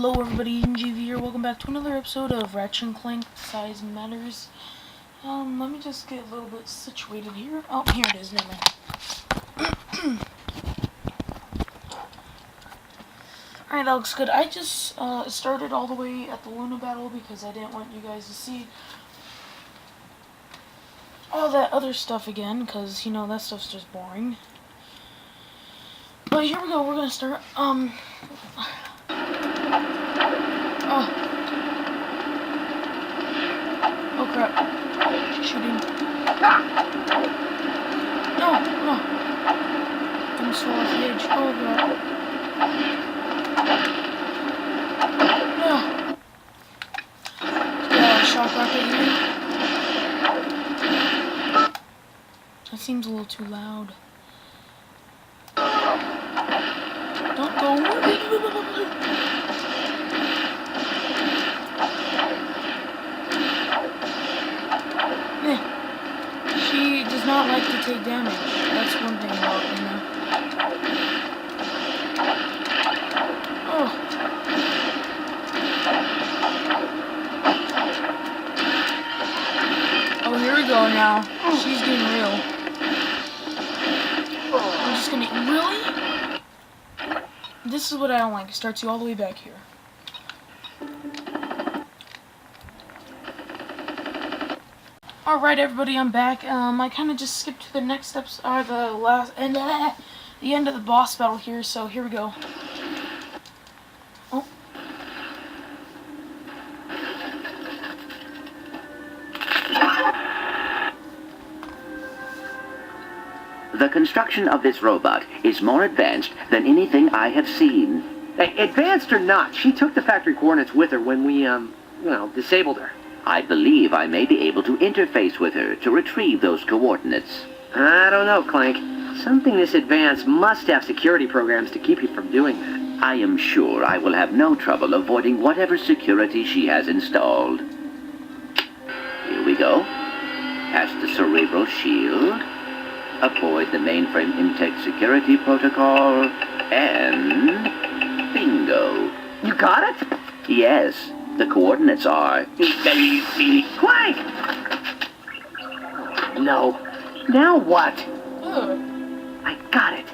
Hello everybody, NGV here. Welcome back to another episode of Ratchet and Clank Size Matters. Let me just get a little bit situated here. Oh, here it is, never mind. Alright, that looks good. I just started all the way at the Luna battle because I didn't want you guys to see all that other stuff again, because, you know, that stuff's just boring. But here we go, we're gonna start, Oh crap. She's shooting. No. I'm so off the edge. Oh god. Yeah, shock rocket here. That seems a little too loud. Don't go. She does not like to take damage. That's one thing about her. Oh. Oh, here we go now. She's getting real. I'm just gonna... Really? This is what I don't like. It starts you all the way back here. Alright everybody, I'm back. I kind of just skipped to the next steps, the end of the boss battle here, so here we go. Oh. The construction of this robot is more advanced than anything I have seen. Hey, advanced or not, she took the factory coordinates with her when we, disabled her. I believe I may be able to interface with her to retrieve those coordinates. I don't know, Clank. Something this advanced must have security programs to keep you from doing that. I am sure I will have no trouble avoiding whatever security she has installed. Here we go. Past the cerebral shield. Avoid the mainframe intake security protocol. And... bingo. You got it? Yes. The coordinates are... Clank! No. Now what? I got it.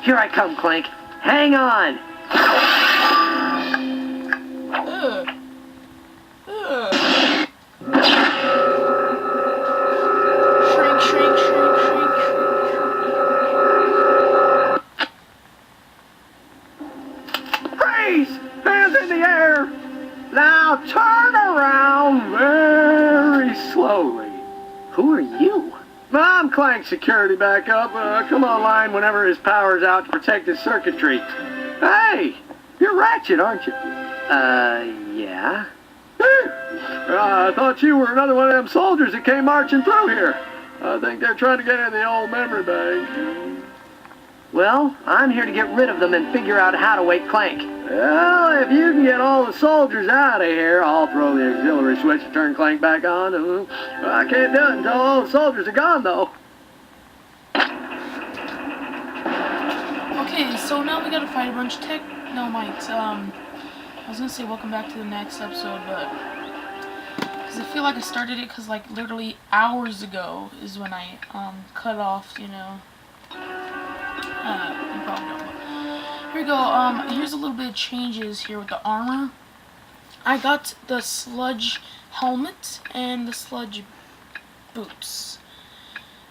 Here I come, Clank. Hang on. Shrink. Freeze! Hands in the air! Now turn around very slowly. Who are you? I'm Clank security backup. Come online whenever his power's out to protect his circuitry. Hey, you're Ratchet, aren't you? Yeah. I thought you were another one of them soldiers that came marching through here. I think they're trying to get in the old memory bank. Well, I'm here to get rid of them and figure out how to wake Clank. Well, if you can get all the soldiers out of here, I'll throw the auxiliary switch to turn Clank back on. I can't do it until all the soldiers are gone, though. Okay, so now we gotta fight a bunch of technomites. I was gonna say welcome back to the next episode, but... because I feel like I started it because, like, literally hours ago is when I, cut off, you know... you probably don't know. Here we go, here's a little bit of changes here with the armor. I got the sludge helmet and the sludge boots.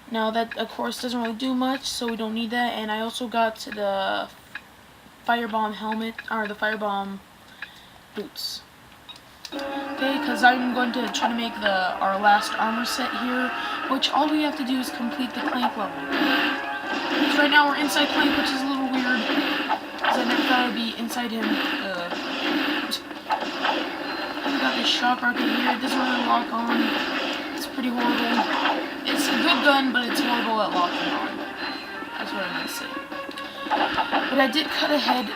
Now that, of course, doesn't really do much, so we don't need that. And I also got the firebomb helmet, or the firebomb boots. Okay, because I'm going to try to make our last armor set here, which all we have to do is complete the Clank level. Because right now we're inside Clank, which is a little weird, because I never thought I'd be inside him. We got this shock rocket here. It doesn't really lock on. It's pretty horrible. It's a good gun, but it's horrible at locking on. That's what I'm gonna say. But I did cut ahead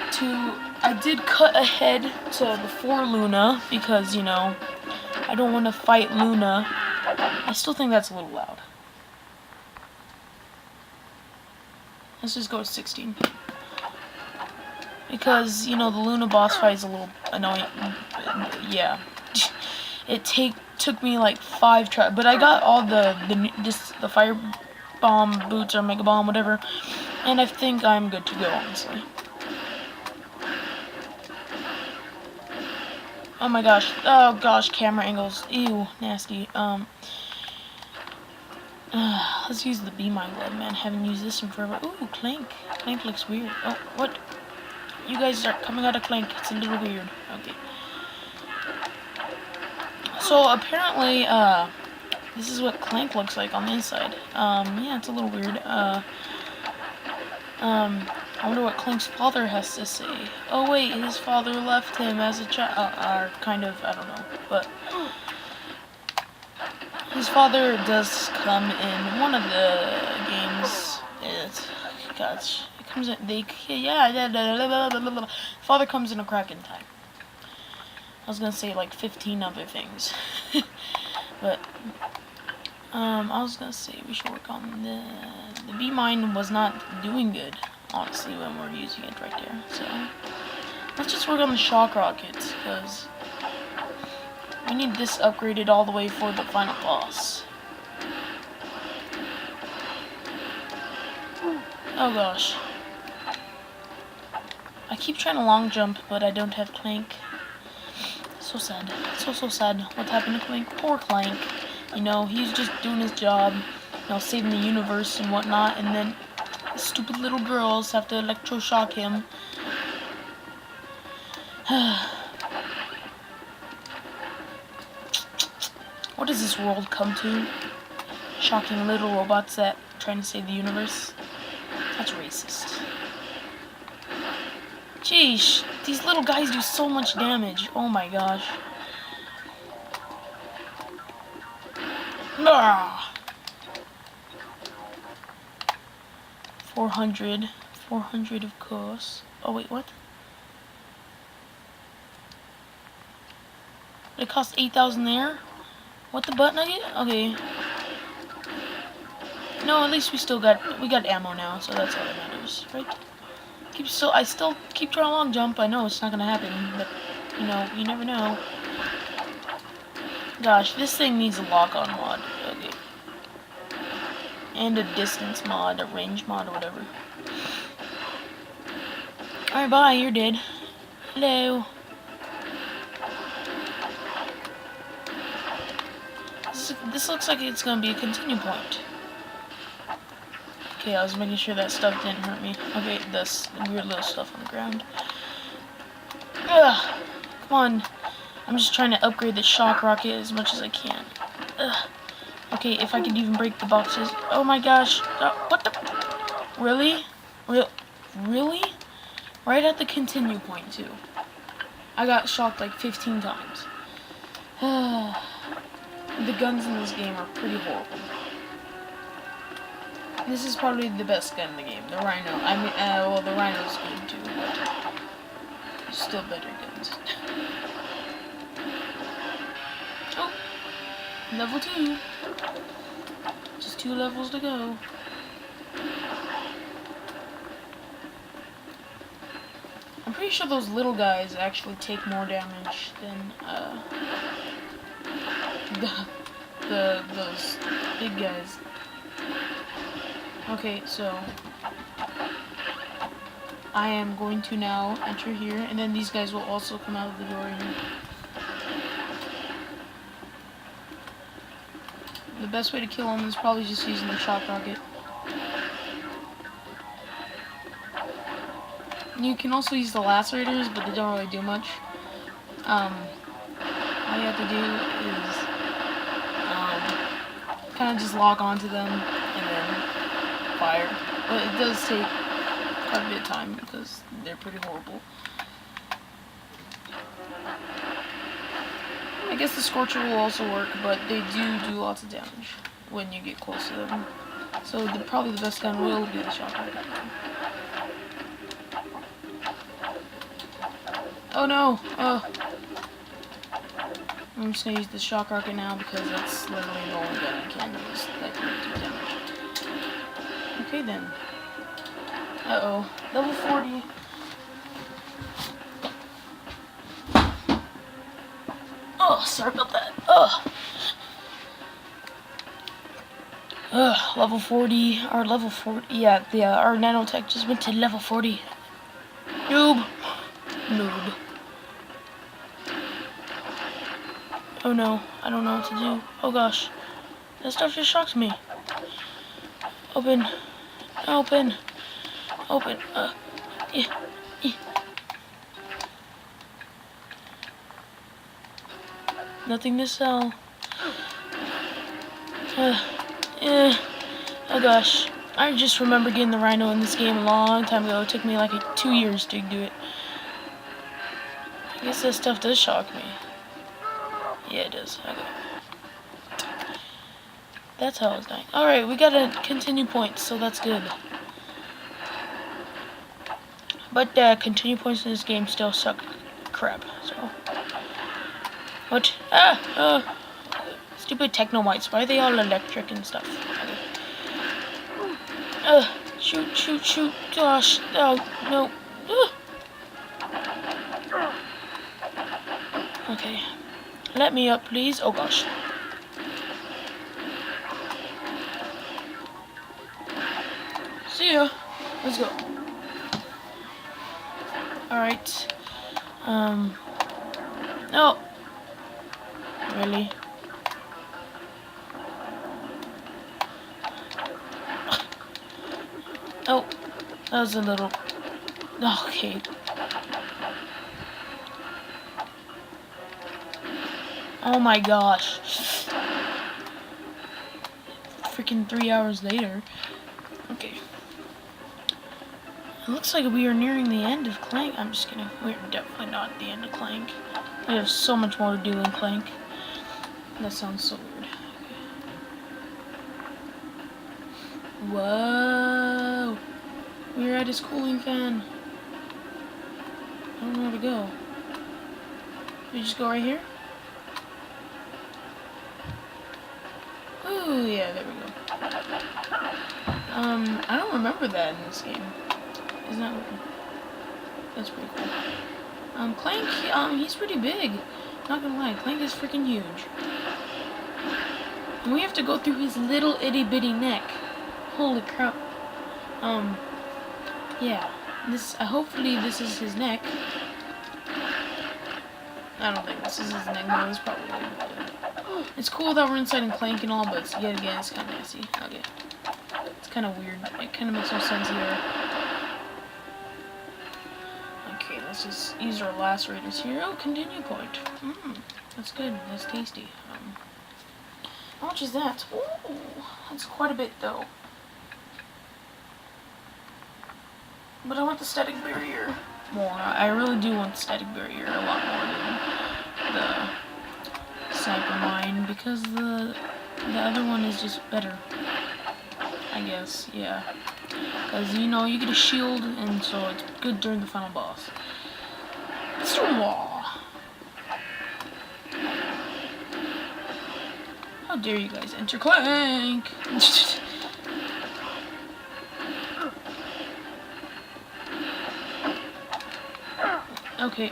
to before Luna, because, you know, I don't want to fight Luna. I still think that's a little loud. Let's just go to 16. because you know the Luna boss fight is a little annoying. Yeah, took me like 5 tries, but I got all the fire bomb boots or mega bomb, whatever, and I think I'm good to go, honestly. Oh my gosh, oh gosh, camera angles, ew, nasty. Let's use the Be My Glove, man. Haven't used this in forever. Ooh, Clank. Clank looks weird. Oh, what? You guys are coming out of Clank. It's a little weird. Okay. So apparently, this is what Clank looks like on the inside. Yeah, it's a little weird. I wonder what Clank's father has to say. Oh wait, his father left him as a child. Or kind of, I don't know, but his father does come in one of the games. Gosh, it comes in. Father comes in a crack in time. I was gonna say like 15 other things, but I was gonna say we should work on the B mine was not doing good, honestly, when we're using it right there. So let's just work on the shock rockets because we need this upgraded all the way for the final boss. Oh gosh. I keep trying to long jump, but I don't have Clank. So sad. So sad. What happened to Clank? Poor Clank. You know, he's just doing his job, you know, saving the universe and whatnot, and then the stupid little girls have to electroshock him. What does this world come to? Shocking little robots that trying to save the universe? That's racist. Jeez, these little guys do so much damage. Oh my gosh. Ah. 400. 400 of course. Oh wait, what? It cost 8,000 there? What the butt nugget? Okay. No, at least we got ammo now, so that's all that matters, right? I still keep trying to long jump. I know it's not gonna happen, but you know, you never know. Gosh, this thing needs a lock-on mod. Okay. And a distance mod, a range mod, or whatever. Alright, bye, you're dead. Hello. This looks like it's gonna be a continue point. Okay, I was making sure that stuff didn't hurt me. Okay, this weird little stuff on the ground. Ugh, come on. I'm just trying to upgrade the shock rocket as much as I can. Ugh. Okay, if I could even break the boxes. Oh my gosh. What the? Really? Really? Right at the continue point, too. I got shocked like 15 times. The guns in this game are pretty horrible. This is probably the best gun in the game, the Rhino. I mean, well, the Rhino's good too, but there's still better guns. Oh, level 2. Just 2 levels to go. I'm pretty sure those little guys actually take more damage than those big guys. Okay, so I am going to now enter here, and then these guys will also come out of the door here. The best way to kill them is probably just using the shock rocket. You can also use the lacerators, but they don't really do much. All you have to do is kind of just lock onto them and then fire. But it does take quite a bit of time because they're pretty horrible. I guess the Scorcher will also work, but they do lots of damage when you get close to them. So probably the best gun will be the shotgun. Oh no! Oh. I'm just gonna use the shock rocket now because that's literally the only gun I can use that can do damage. Okay then. Uh-oh. Level 40. Oh, sorry about that. Level 40, or level 40, yeah, our nanotech just went to level 40. Noob. Noob. Oh no, I don't know what to do. Oh gosh. That stuff just shocked me. Open. Open. Open. Yeah. Nothing to sell. Oh gosh. I just remember getting the rhino in this game a long time ago. It took me like 2 years to do it. I guess this stuff does shock me. Yeah, it does. Okay. That's how I was dying. Alright, we got a continue points, so that's good. But continue points in this game still suck crap, so. What? Stupid technomites. Why are they all electric and stuff? Okay. Shoot. Gosh. Oh, no. Okay. Let me up, please. Oh, gosh. See ya. Let's go. Alright. No. Really? Oh. That was a little... Okay. Oh my gosh. Freaking 3 hours later. Okay. It looks like we are nearing the end of Clank. I'm just kidding. We're definitely not at the end of Clank. We have so much more to do in Clank. That sounds so weird. Okay. Whoa! We're at his cooling fan. I don't know where to go. We just go right here? Ooh, yeah, there we go. I don't remember that in this game. Isn't that weird? That's pretty cool. Clank, he's pretty big. Not gonna lie, Clank is freaking huge. And we have to go through his little itty bitty neck. Holy crap. Yeah. Hopefully this is his neck. I don't think this is his neck, no, it's probably it's cool that we're inside and Clank and all, but yet again, it's kind of messy. Okay. It's kind of weird. It kind of makes no sense here. Okay, let's just use our lacerators here. Oh, continue point. That's good. That's tasty. How much is that? Ooh, that's quite a bit, though. But I want the static barrier more. I really do want the static barrier a lot more than the sniper mine, because the other one is just better. I guess, yeah. Because, you know, you get a shield, and so it's good during the final boss. How dare you guys enter Clank! Okay.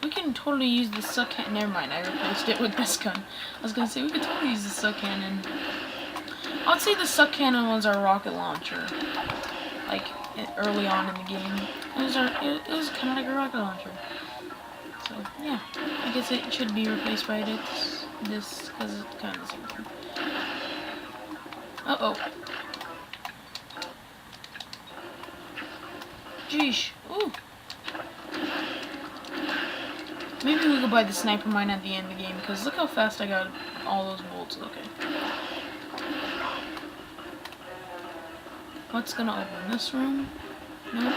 We can totally use the suck cannon. Never mind, I replaced it with this gun. I was gonna say, we could totally use the suck cannon. I'd say the suck cannon was our rocket launcher. Like, early on in the game. It was kind of like a rocket launcher. So, yeah. I guess it should be replaced by this, because it's kind of the same thing. Uh-oh. Jeesh. Ooh. Maybe we could buy the sniper mine at the end of the game, because look how fast I got all those bolts. Okay. What's gonna open this room? Nope.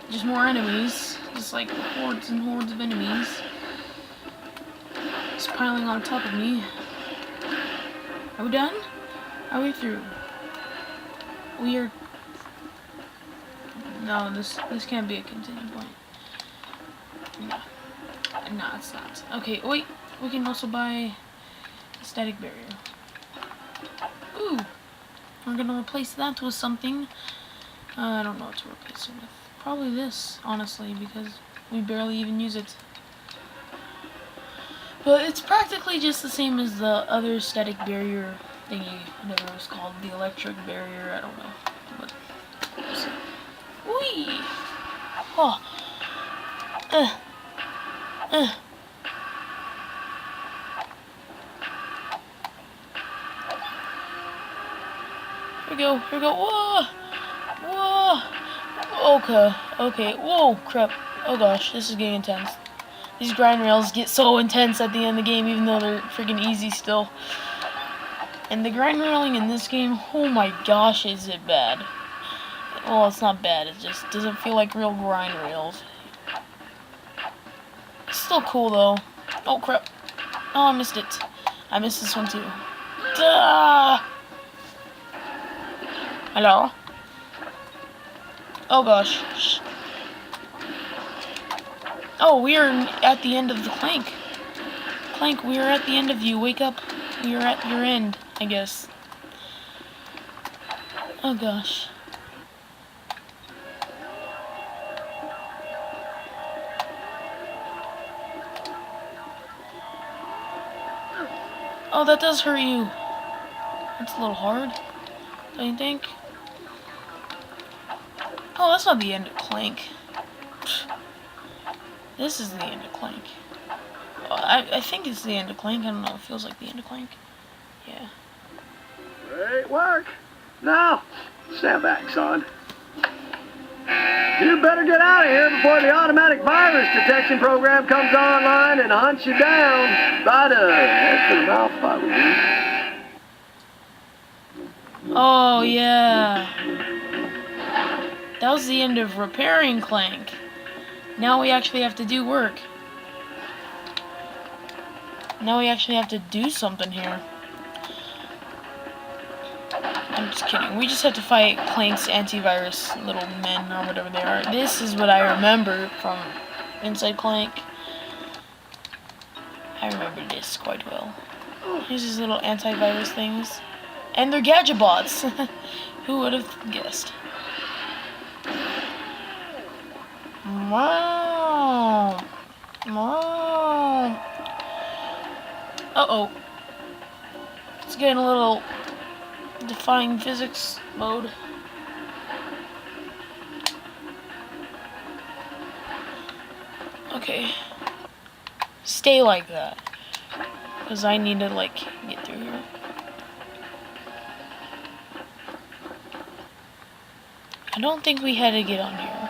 Just more enemies. Just like hordes and hordes of enemies. Just piling on top of me. Are we done? Are we through? We are... No, this can't be a continue point. No. No, it's not. Okay, wait. We can also buy a static barrier. Ooh. We're gonna replace that with something. I don't know what to replace it with. Probably this, honestly, because we barely even use it. But it's practically just the same as the other static barrier thingy, whatever it was called, the electric barrier, I don't know. But, whee! Oh. Here we go, here we go, whoa! Whoa! Okay, whoa, crap. Oh gosh, this is getting intense. These grind rails get so intense at the end of the game, even though they're freaking easy still. And the grind railing in this game, oh my gosh, is it bad. Well, it's not bad, it just doesn't feel like real grind rails. It's still cool though. Oh crap. Oh, I missed it. I missed this one too. Duh! Hello? Oh gosh. Oh, we are at the end of the Clank. Clank, we are at the end of you. Wake up. We are at your end, I guess. Oh gosh. Oh, that does hurt you. That's a little hard, don't you think? Oh, that's not the end of Clank. This is the end of Clank. I think it's the end of Clank. I don't know. It feels like the end of Clank. Yeah. Great work. Now, stand back, son. You better get out of here before the automatic virus detection program comes online and hunts you down. By the head to the mouth, if I were you. Oh, yeah. That was the end of repairing Clank. Now we actually have to do work. Now we actually have to do something here. I'm just kidding. We just have to fight Clank's antivirus little men or whatever they are. This is what I remember from Inside Clank. I remember this quite well. Here's these little antivirus things. And they're gadget bots. Who would have guessed? Mom. Uh-oh. It's getting a little defying physics mode. Okay. Stay like that. Because I need to, like, get through here. I don't think we had to get on here.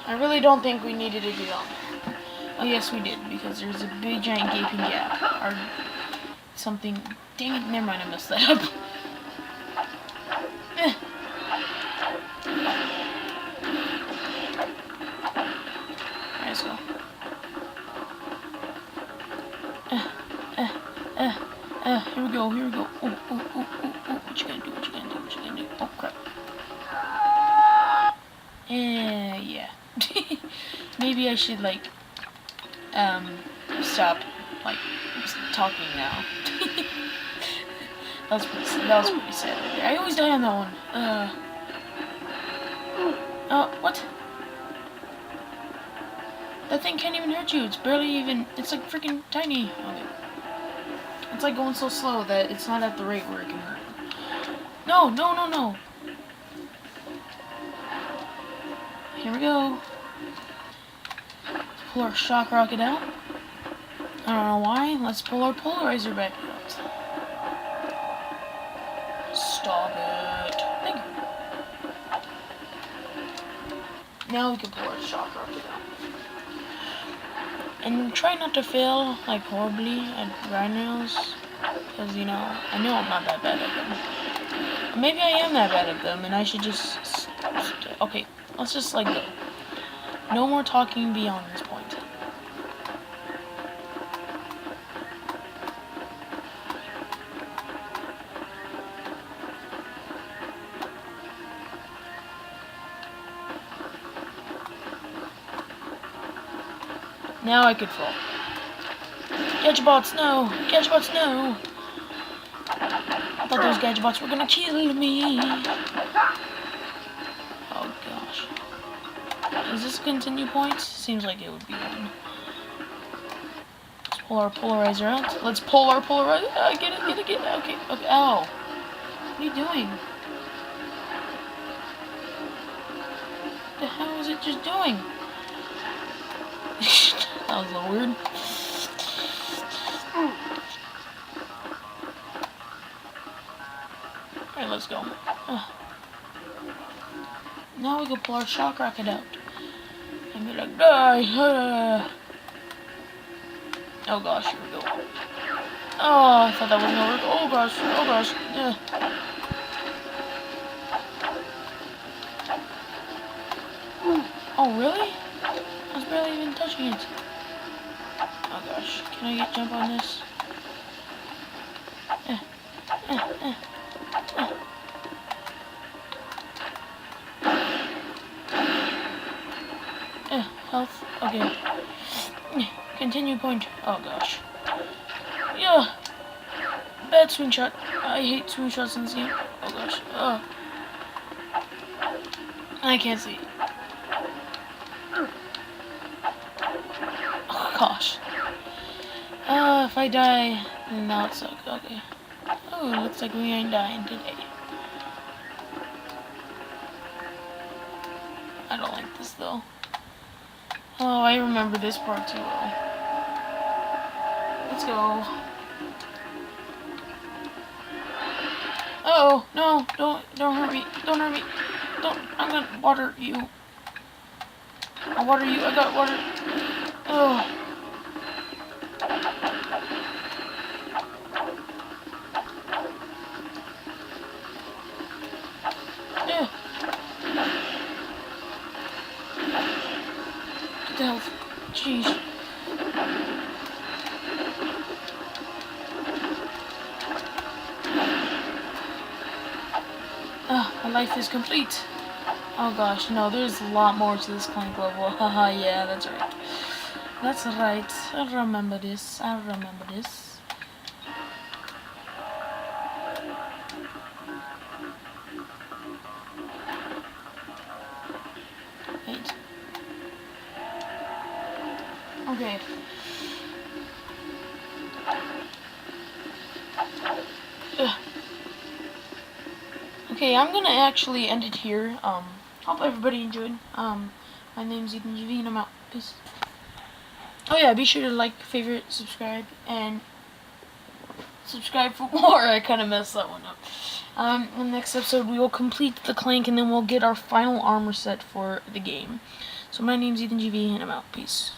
I really don't think we needed to get on here. Oh, yes, we did, because there's a big, giant, gaping gap. Or something. Dang it, never mind, I messed that up. Alright, let's go. Here we go, here we go. Oh, what you gonna do, what you gonna do, what you gonna do? Oh, crap. Yeah. Maybe I should, like, stop, like, talking now. That was pretty sad right there. I always die on that one. What? That thing can't even hurt you. It's barely even, it's like freaking tiny. Okay. It's like going so slow that it's not at the rate where it can hurt. No. Here we go. Let's pull our shock rocket out. I don't know why. Let's pull our polarizer back out. Stop it. Thank you. Now we can pull our shock rocket out. And try not to fail, like, horribly at grind rails. Because, you know, I know I'm not that bad at them. Or maybe I am that bad at them, and I should just... Okay, let's just, like, go. No more talking beyond this point. Now I could fall. Gadget bots, no! Gadget bots, no! I thought those gadget bots were gonna kill me. Oh gosh. Is this a continue point? Seems like it would be one. Let's pull our polarizer out. Let's pull our polarizer. Get it. Okay. Ow. What are you doing? What the hell was it just doing? That was a little weird. Alright, let's go. Now we can pull our shock rocket out. And be like, die! Oh gosh, here we go. Oh, I thought that wasn't gonna work. Oh gosh. Yeah. Oh, really? I was barely even touching it. Oh gosh, can I jump on this? Health. Okay. Continue point. Oh gosh. Yeah. Bad swing shot. I hate swing shots in this game. Oh gosh. I can't see. Oh gosh. If I die, then that would suck. Okay. Oh, looks like we ain't dying today. I don't like this though. Oh, I remember this part too well. Let's go. Oh no! Don't hurt me! Don't hurt me! Don't! I'm gonna water you. I'll water you. I got water. Oh. Yeah. Get the health. Jeez. My life is complete. Oh gosh, no, there's a lot more to this Clank level. Haha, yeah, that's right. That's right. I remember this. Wait. Okay. Okay, I'm gonna actually end it here. Hope everybody enjoyed. My name's Ethan GV and I'm out. Peace. Oh yeah, be sure to like, favorite, subscribe, and subscribe for more. I kind of messed that one up. In the next episode, we will complete the Clank and then we'll get our final armor set for the game. So my name's Ethan GV and I'm out. Peace.